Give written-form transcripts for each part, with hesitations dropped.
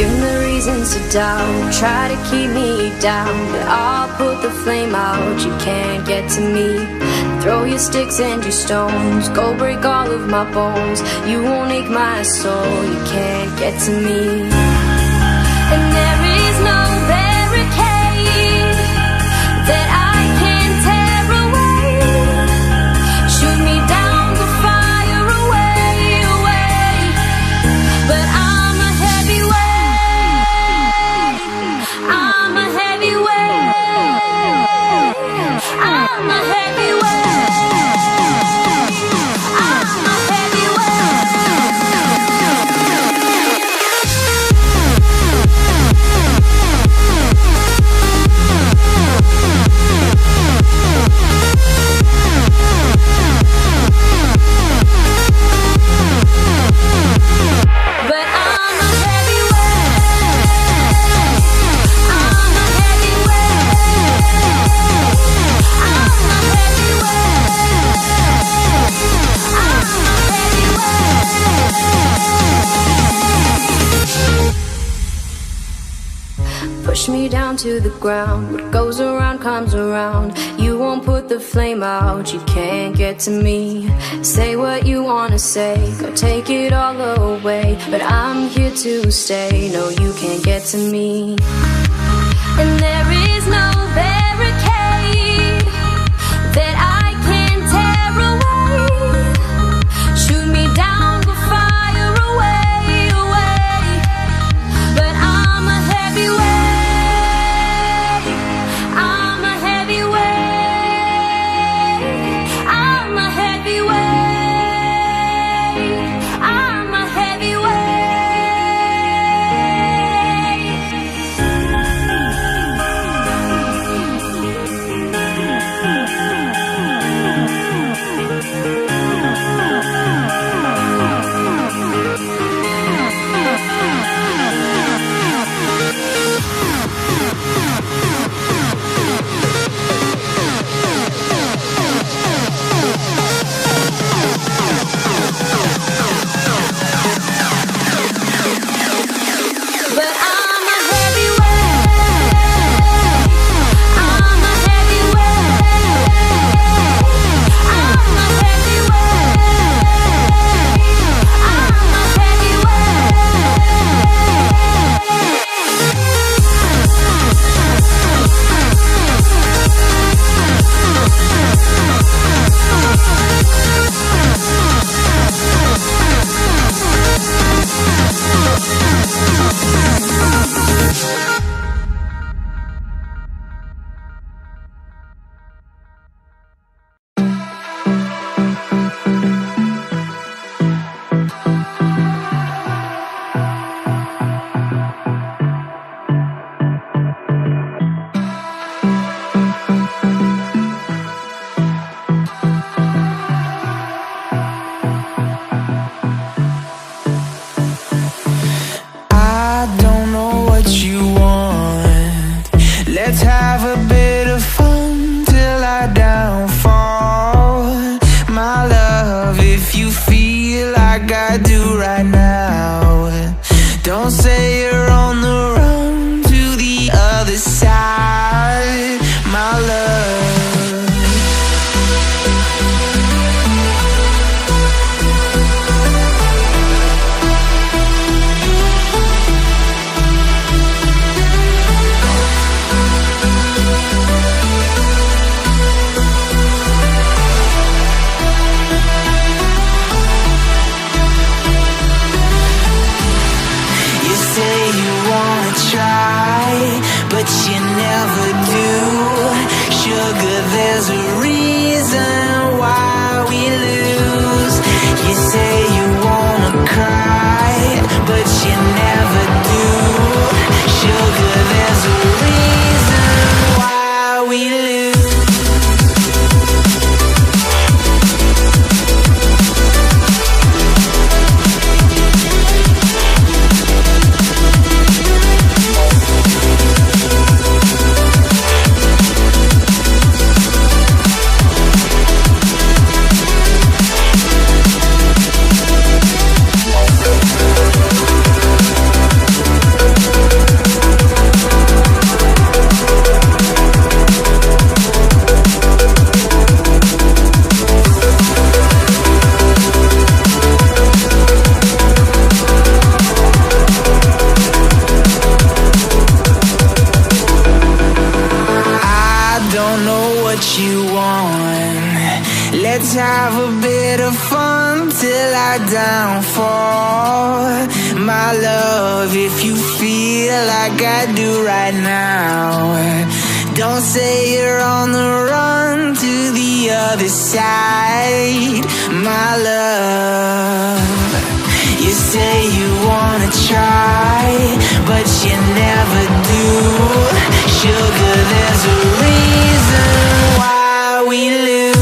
Give me the reasons to doubt, try to keep me down, but I'll put the flame out, you can't get to me. Throw your sticks and your stones, go break all of my bones. You won't ache my soul, you can't get to me. And there is no barricade that I can tear away. Shoot me down to fire away, away. But I'm a heavyweight, I'm a heavyweight, I'm a heavyweight. Push me down to the ground, what goes around comes around. You won't put the flame out, you can't get to me. Say what you wanna say, go take it all away, but I'm here to stay, no you can't get to me. And there is no barricade that I can tear away. Shoot me down, go fire away, away. But I'm a heavyweight, I'm a heavyweight, I'm a heavyweight, I'm a heavyweight. till our downfall. My love, if you feel like I do right now, don't say you're on the run to the other side. My love, you say you wanna try, but you never do. Sugar, there's a reason why we lose.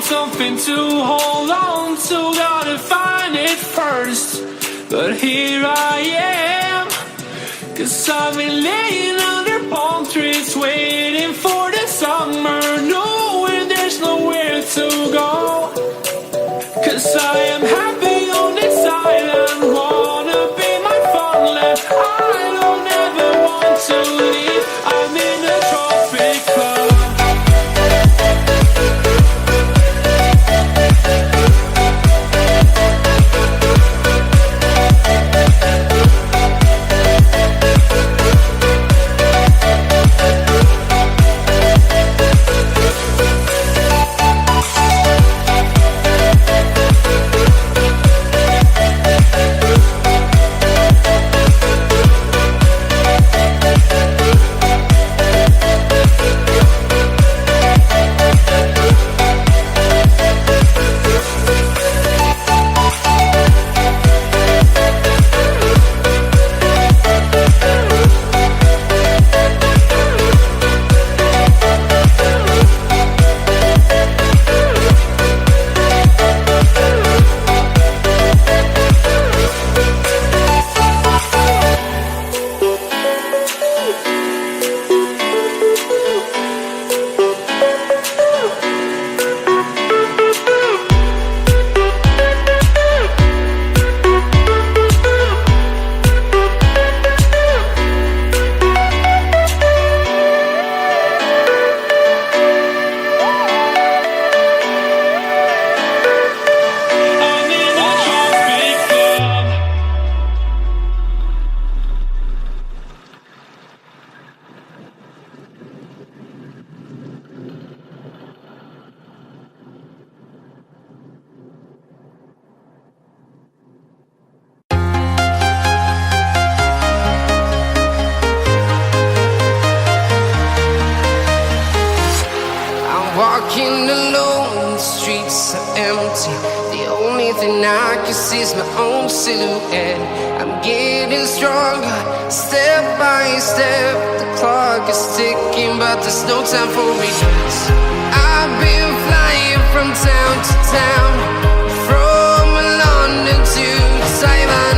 something to hold on to, gotta find it first. But here I am, 'cause I've been laying under palm trees, waiting for the summer, knowing there's nowhere to go. 'Cause I am happy on this island, wanna be my farmland. I don't ever want to leave, I'm in a tropic club. thing I can see is my own silhouette. I'm getting stronger, step by step. The clock is ticking, but there's no time for me. I've been flying from town to town, from London to Taiwan.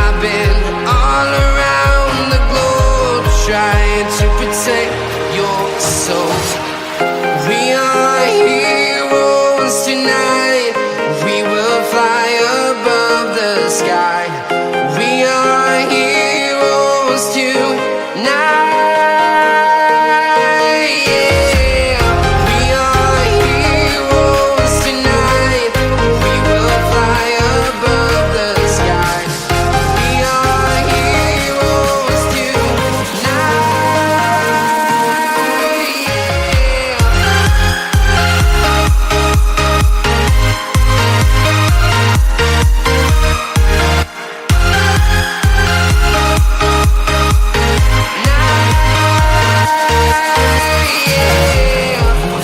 I've been all around the globe, trying to protect your soul. We are heroes tonight. We will fly above the sky. We are heroes tonight. Yeah. We are heroes tonight. We will fly above the sky. We are heroes tonight.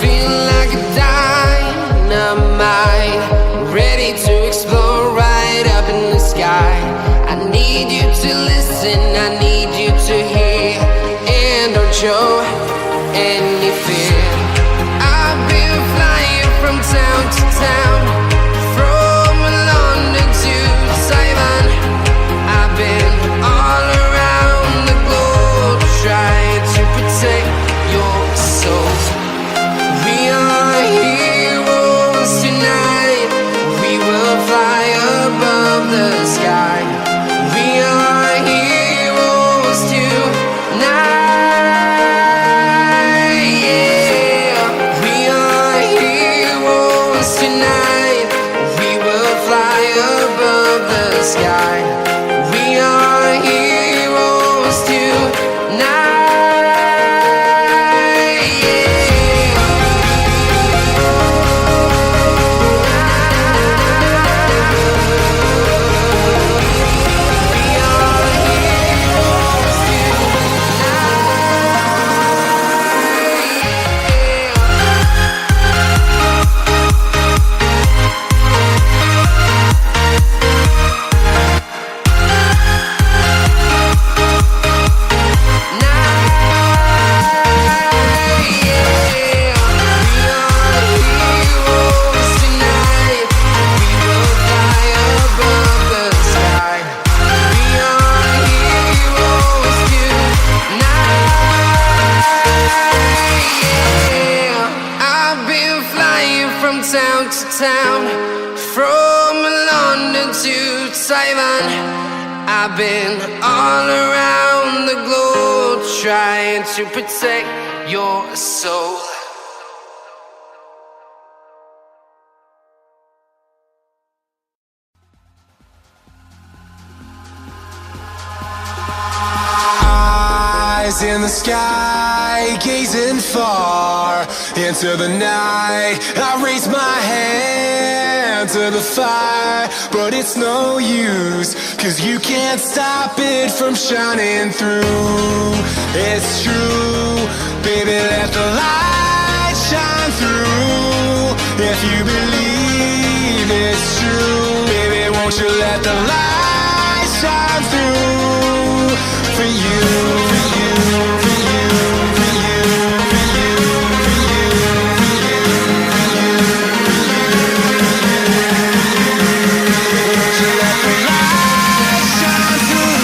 Feeling like a dynamite, ready to explode right up in the sky. I need you to listen, I need you to hear, and don't show any fear. I've been flying from town to town, from London to Taiwan. I've been all around the globe, trying to protect your soul. We are heroes tonight. We will fly above the sky. We are heroes tonight. Yeah. We are heroes tonight. We will fly above the sky. We are heroes tonight. Yeah. We are heroes tonight. We will fly above the sky. We are heroes tonight. Yeah. I've been flying from town to town, from London to Taiwan. I've been all around the globe, trying to protect your soul. Eyes in the sky, gazing far into the night. I raise my hand to the fire, but it's no use, 'cause you can't stop it from shining through. It's true, baby, let the light shine through. If you believe it's true, baby, won't you let the light shine through for you, for you, for you, for you, for you, for you, for you, for you, won't you let the light shine through?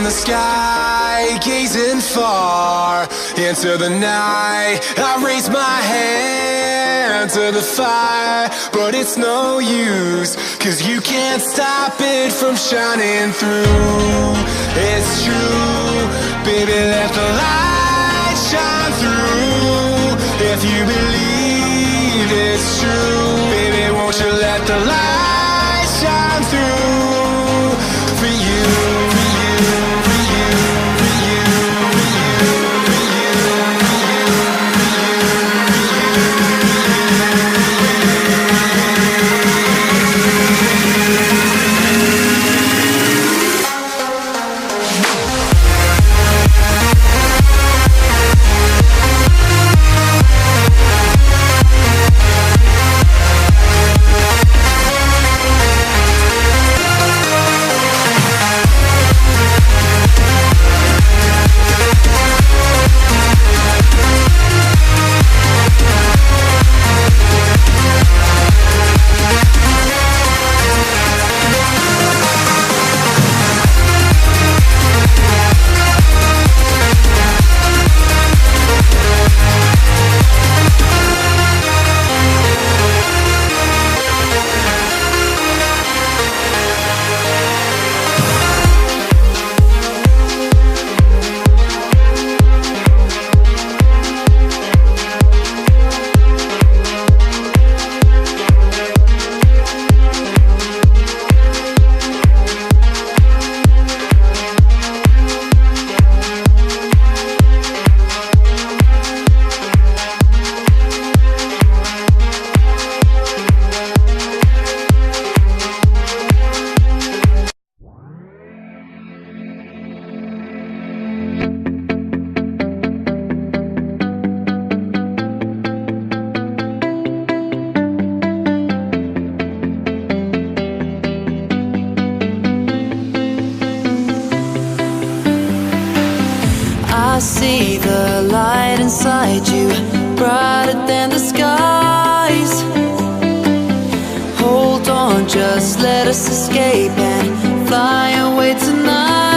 the sky, gazing far into the night. I raise my hand to the fire, but it's no use, 'cause you can't stop it from shining through. It's true, baby, let the light shine through. If you believe it's true, baby, won't you let the light shine through for you, for you, for you, for you, for you, for you, for I see the light inside you, brighter than the skies. Hold on, just let us escape and fly away tonight.